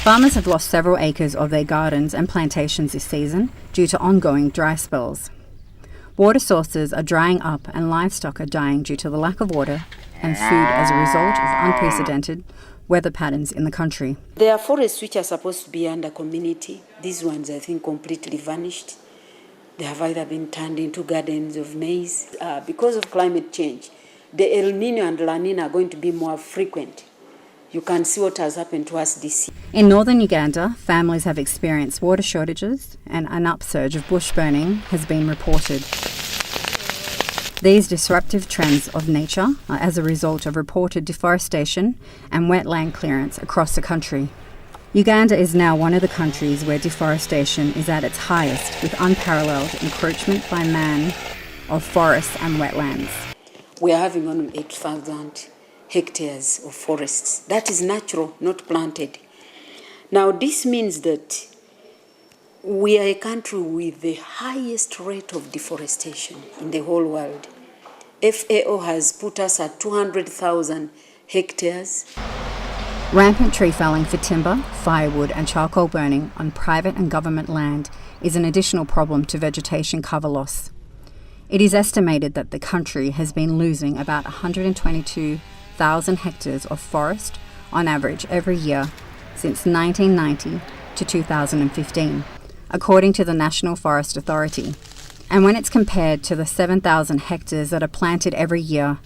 Farmers have lost several acres of their gardens and plantations this season due to ongoing dry spells. Water sources are drying up and livestock are dying due to the lack of water and food as a result of unprecedented weather patterns in the country. There are forests which are supposed to be under community. These ones, I think, completely vanished. They have either been turned into gardens of maize. Because of climate change, the El Nino and La Nina are going to be more frequent. You can see what has happened to us this year. In northern Uganda, families have experienced water shortages and an upsurge of bush burning has been reported. These disruptive trends of nature are as a result of reported deforestation and wetland clearance across the country. Uganda is now one of the countries where deforestation is at its highest, with unparalleled encroachment by man of forests and wetlands. We are having only 8,000 hectares of forests. That is natural, not planted. Now, this means that we are a country with the highest rate of deforestation in the whole world. FAO has put us at 200,000 hectares. Rampant tree felling for timber, firewood and charcoal burning on private and government land is an additional problem to vegetation cover loss. It is estimated that the country has been losing about 122,000 hectares of forest on average every year since 1990 to 2015, according to the National Forest Authority. And when it's compared to the 7,000 hectares that are planted every year,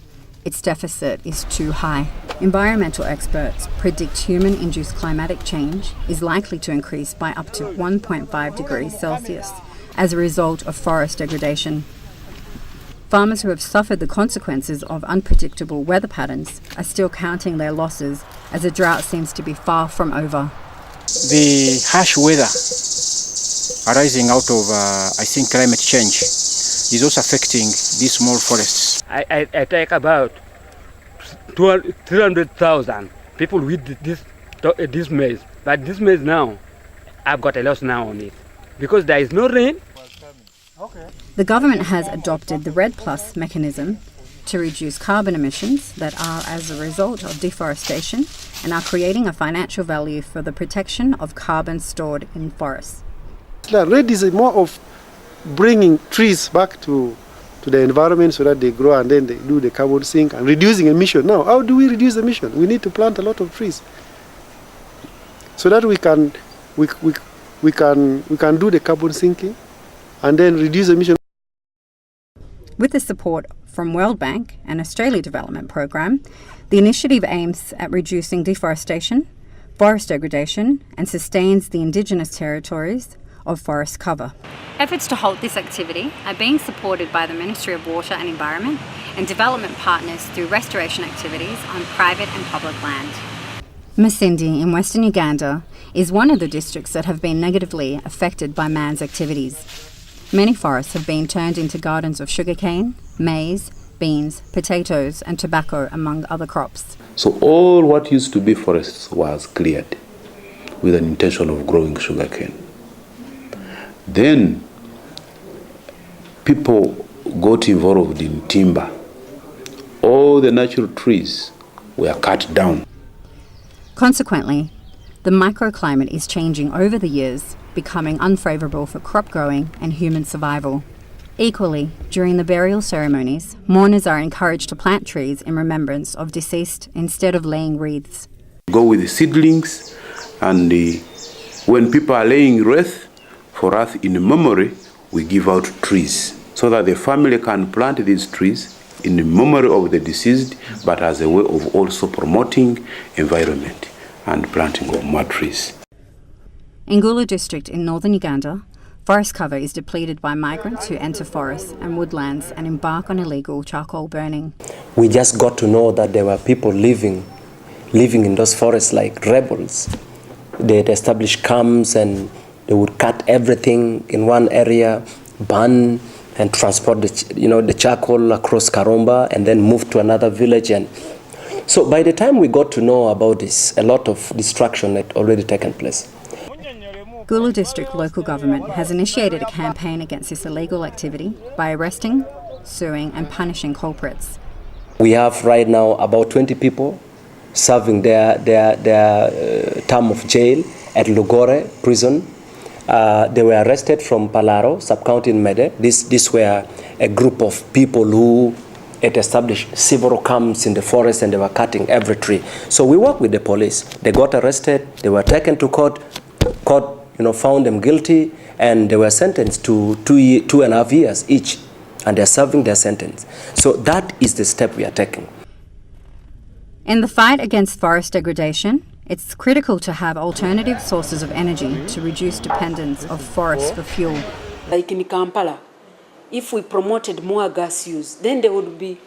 its deficit is too high. Environmental experts predict human-induced climatic change is likely to increase by up to 1.5 degrees Celsius as a result of forest degradation. Farmers who have suffered the consequences of unpredictable weather patterns are still counting their losses as the drought seems to be far from over. The harsh weather arising out of, climate change is also affecting these small forests. I take about 300,000 people with this maize. But this maize now, I've got a loss now on it because there is no rain. The government has adopted the REDD+ mechanism to reduce carbon emissions that are as a result of deforestation and are creating a financial value for the protection of carbon stored in forests. REDD is more of bringing trees back to the environment so that they grow and then they do the carbon sink and reducing emission. Now, how do we reduce emission? We need to plant a lot of trees so that we can do the carbon sinking and then reduce emission. With the support from World Bank and Australia Development Program, the initiative aims at reducing deforestation, forest degradation, and sustains the Indigenous territories of forest cover. Efforts to halt this activity are being supported by the Ministry of Water and Environment and development partners through restoration activities on private and public land. Masindi in Western Uganda is one of the districts that have been negatively affected by man's activities. Many forests have been turned into gardens of sugarcane, maize, beans, potatoes and tobacco, among other crops. So all what used to be forests was cleared with an intention of growing sugarcane. Then people got involved in timber. All the natural trees were cut down. Consequently, the microclimate is changing over the years, becoming unfavourable for crop growing and human survival. Equally, during the burial ceremonies, mourners are encouraged to plant trees in remembrance of deceased instead of laying wreaths. Go with the seedlings, and when people are laying wreath for us in memory, we give out trees so that the family can plant these trees in the memory of the deceased, but as a way of also promoting environment and planting of more trees. In Gulu district in northern Uganda, forest cover is depleted by migrants who enter forests and woodlands and embark on illegal charcoal burning. We just got to know that there were people living in those forests like rebels. They'd establish camps and they would cut everything in one area, burn and transport the charcoal across Karumba and then move to another village. And so by the time we got to know about this, a lot of destruction had already taken place. Gulu District local government has initiated a campaign against this illegal activity by arresting, suing and punishing culprits. We have right now about 20 people serving their term of jail at Lugore prison. They were arrested from Palaro, sub-county in Mede. This were a group of people who had established several camps in the forest and they were cutting every tree. So we worked with the police. They got arrested, they were taken to court, found them guilty, and they were sentenced to 2.5 years each, and they're serving their sentence. So that is the step we are taking. In the fight against forest degradation, it's critical to have alternative sources of energy to reduce dependence of forests for fuel. Like in Kampala, if we promoted more gas use, then there would be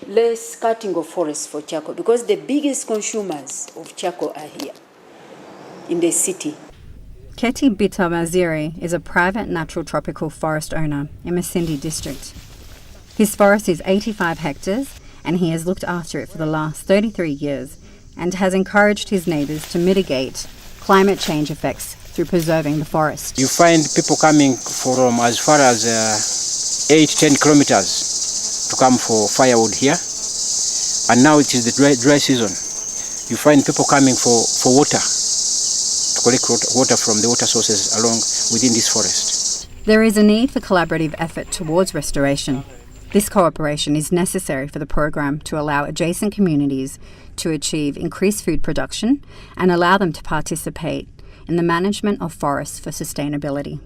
less cutting of forests for charcoal, because the biggest consumers of charcoal are here in the city. Cate Bitamaziri is a private natural tropical forest owner in Masindi district. His forest is 85 hectares and he has looked after it for the last 33 years and has encouraged his neighbours to mitigate climate change effects through preserving the forest. You find people coming from as far as 8-10 kilometers to come for firewood here, and now it is the dry season. You find people coming for water, to collect water from the water sources along within this forest. There is a need for collaborative effort towards restoration. This cooperation is necessary for the program to allow adjacent communities to achieve increased food production and allow them to participate in the management of forests for sustainability.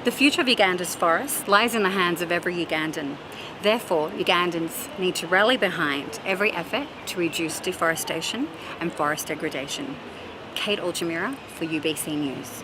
The future of Uganda's forests lies in the hands of every Ugandan. Therefore, Ugandans need to rally behind every effort to reduce deforestation and forest degradation. Kate Altamura for UBC News.